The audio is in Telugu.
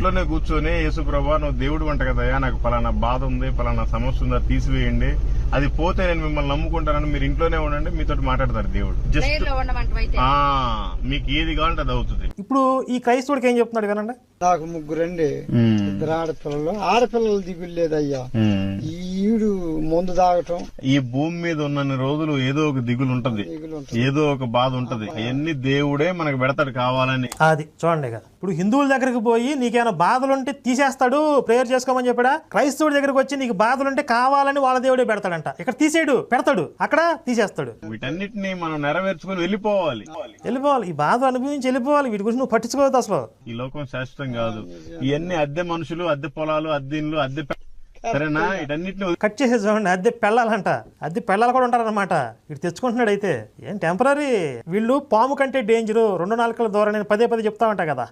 ఇంట్లోనే కూర్చొని యేసు ప్రభా నువ్వు దేవుడు అంట కదయ్యా, నాకు పలానా బాధ ఉంది, పలానా సమస్య ఉందా, తీసివేయండి, అది పోతే నేను మిమ్మల్ని నమ్ముకుంటానని మీరు ఇంట్లోనే ఉండండి, మీతో మాట్లాడతాడు దేవుడు. జస్ట్ మీకు ఏది కావాలంటే అది అవుతుంది. ఇప్పుడు ఈ క్రైస్తవుడికి ఏం చెప్తున్నాడు వినండి. నాకు ముగ్గురండి, ఇద్దరు ఆడపిల్లలు. ఆడపిల్లలు దిగులు లేదయ్యా. ఈడు ముందు తాగటం. ఈ భూమి మీద ఉన్న రోజులు ఏదో ఒక దిగులు ఉంటది, ఏదో ఒక బాధ ఉంటది. అవన్నీ దేవుడే మనకు పెడతాడు కావాలని. అది చూడండి కదా, ఇప్పుడు హిందువుల దగ్గరికి పోయి నీకేమైనా బాధలుంటే తీసేస్తాడు, ప్రేయర్ చేసుకోమని చెప్పాడా. క్రైస్తవుడి దగ్గరికి వచ్చి నీకు బాధలుంటే కావాలని వాళ్ళ దేవుడే పెడతాడంట. ఇక్కడ తీసేయడు, పెడతాడు, అక్కడ తీసేస్తాడు. వీటన్నిటిని మనం నెరవేర్చుకుని వెళ్ళిపోవాలి. ఈ బాధ అనుభవించి వెళ్ళిపోవాలి. వీటి గురించి నువ్వు పట్టించుకోవద్దు అసలు. ఈ లోకం శాశ్వతం కాదు. ఇవన్నీ అద్దె మనుషులు, అద్దె పొలాలు, అద్దె ఇండ్లు, అద్దె సరేనా, వీటన్నిటిని కట్ చేసే చూడండి. అద్దె పెళ్ళాలంట, అద్దె పెళ్ళాలు కూడా ఉంటారన్నమాట. ఇటు తెచ్చుకుంటున్నాడు. అయితే ఏం టెంపరీ. వీళ్ళు పాము కంటే డేంజరు, 2 నాలుకల ద్వారా నేను పదే చెప్తా ఉంటా కదా.